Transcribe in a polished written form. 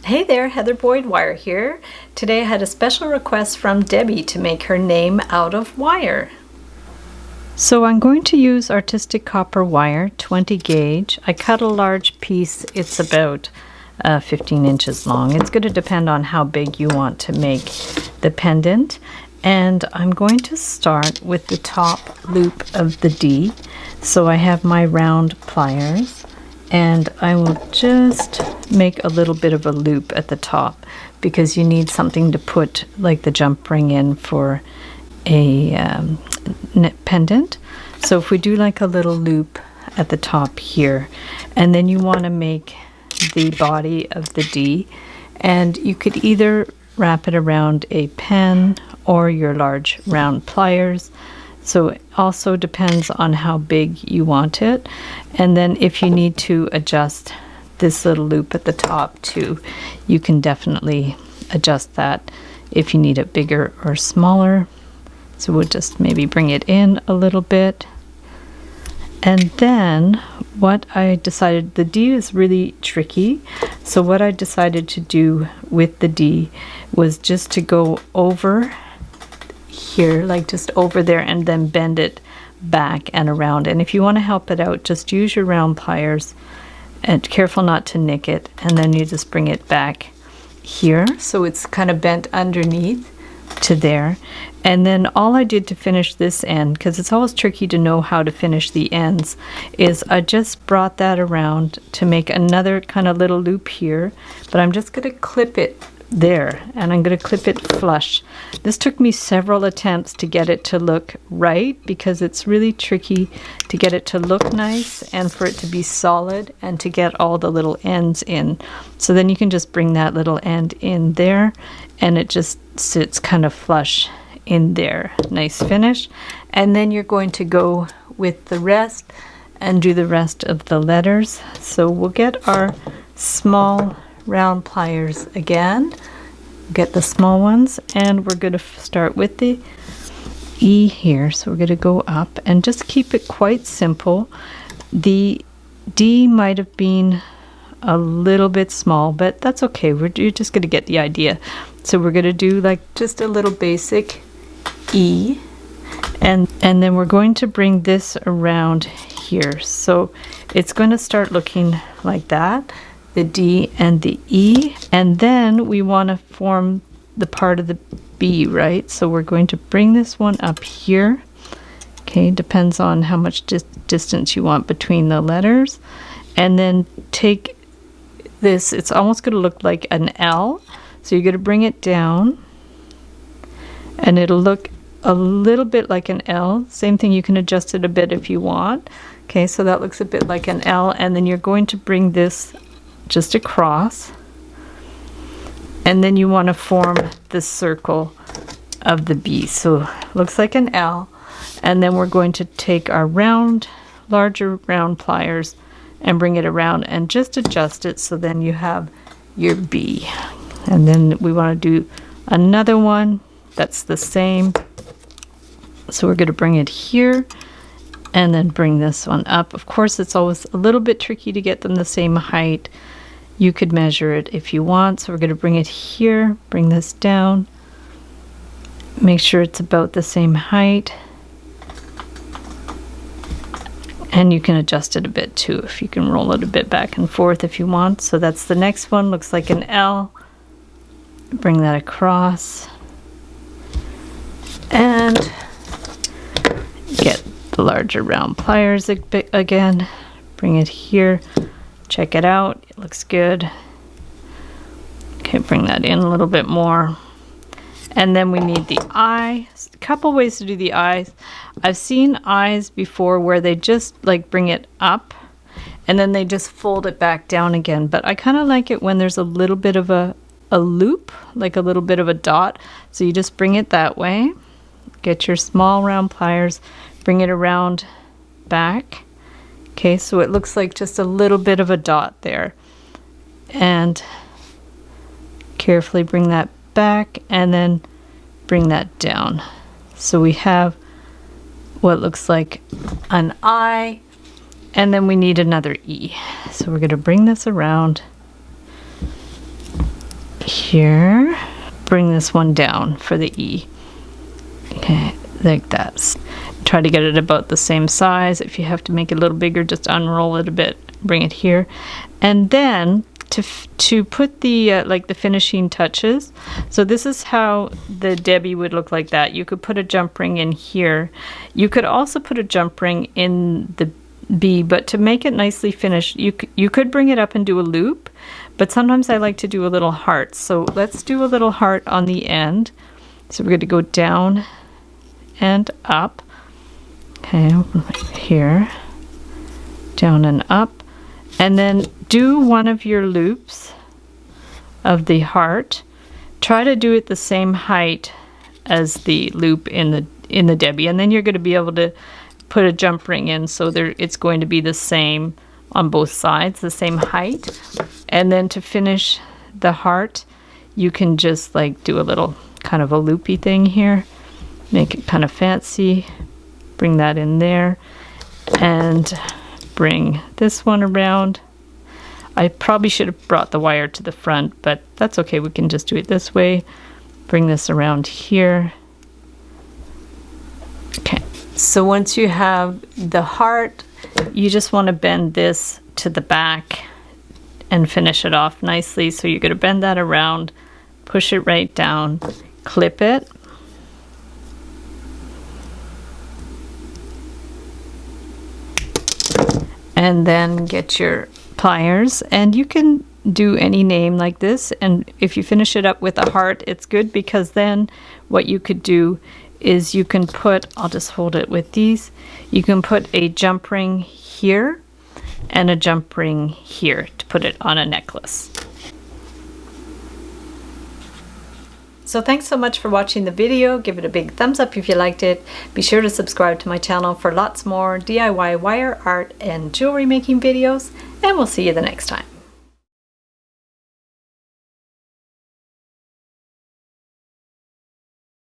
Hey there, Heather Boyd Wire here. Today I had a special request from Debbie to make her name out of wire. So I'm going to use artistic copper wire, 20 gauge. I cut a large piece, it's about 15 inches long. It's going to depend on how big you want to make the pendant. And I'm going to start with the top loop of the D. So I have my round pliers. And I will just make a little bit of a loop at the top because you need something to put like the jump ring in for a pendant. So if we do like a little loop at the top here, and then you want to make the body of the D, and you could either wrap it around a pen or your large round pliers. So it also depends on how big you want it. And then if you need to adjust this little loop at the top too, you can definitely adjust that if you need it bigger or smaller. So we'll just maybe bring it in a little bit. And then what I decided, the D is really tricky. So what I decided to do with the D was just to go over here, like just over there, and then bend it back and around. And if you want to help it out, just use your round pliers and careful not to nick it, and then you just bring it back here so it's kind of bent underneath to there. And then all I did to finish this end, because it's always tricky to know how to finish the ends, is I just brought that around to make another kind of little loop here, but I'm just going to clip it there, and I'm going to clip it flush. This took me several attempts to get it to look right because it's really tricky to get it to look nice and for it to be solid and to get all the little ends in. So then you can just bring that little end in there and it just sits kind of flush in there. Nice finish. And then you're going to go with the rest and do the rest of the letters. So we'll get our small round pliers again, get the small ones, and we're going to start with the E here. So we're going to go up and just keep it quite simple. The D might have been a little bit small, but that's okay. You're just going to get the idea. So we're going to do like just a little basic E, and then we're going to bring this around here. So it's going to start looking like that, the D and the E, and then we want to form the part of the B, right? So we're going to bring this one up here. Okay, depends on how much distance you want between the letters, and then take this, it's almost going to look like an L, so you're going to bring it down and it'll look a little bit like an L. Same thing, you can adjust it a bit if you want. Okay, so that looks a bit like an L, and then you're going to bring this just across, and then you want to form the circle of the B. So looks like an L, and then we're going to take our larger round pliers and bring it around and just adjust it so then you have your B. And then we want to do another one that's the same. So we're going to bring it here and then bring this one up. Of course, it's always a little bit tricky to get them the same height. You could measure it if you want. So we're going to bring it here, bring this down, make sure it's about the same height. And you can adjust it a bit too, if you can roll it a bit back and forth if you want. So that's the next one, looks like an L. Bring that across. And get the larger round pliers again. Bring it here. Check it out, it looks good. Okay, bring that in a little bit more. And then we need the eye. A couple ways to do the eyes. I've seen eyes before where they just like bring it up and then they just fold it back down again. But I kind of like it when there's a little bit of a loop, like a little bit of a dot. So you just bring it that way. Get your small round pliers, bring it around back. Okay, so it looks like just a little bit of a dot there. And carefully bring that back and then bring that down. So we have what looks like an I, and then we need another E. So we're going to bring this around here. Bring this one down for the E. Okay, like that. Try to get it about the same size. If you have to make it a little bigger, just unroll it a bit. Bring it here. And then to put the like the finishing touches, so this is how the Debbie would look like that. You could put a jump ring in here. You could also put a jump ring in the B, but to make it nicely finished, you could bring it up and do a loop, but sometimes I like to do a little heart. So let's do a little heart on the end. So we're going to go down and up. Okay, here, down and up. And then do one of your loops of the heart. Try to do it the same height as the loop in the Debbie, and then you're going to be able to put a jump ring in, so it's going to be the same on both sides, the same height. And then to finish the heart, you can just like do a little kind of a loopy thing here, make it kind of fancy, bring that in there, and bring this one around. I probably should have brought the wire to the front, but that's okay. We can just do it this way. Bring this around here. Okay, so once you have the heart, you just want to bend this to the back and finish it off nicely. So you're going to bend that around, push it right down, clip it. And then get your pliers, and you can do any name like this, and if you finish it up with a heart, it's good, because then what you could do is you can put, I'll just hold it with these, you can put a jump ring here and a jump ring here to put it on a necklace. So thanks so much for watching the video. Give it a big thumbs up if you liked it. Be sure to subscribe to my channel for lots more DIY wire art and jewelry making videos, and we'll see you the next time.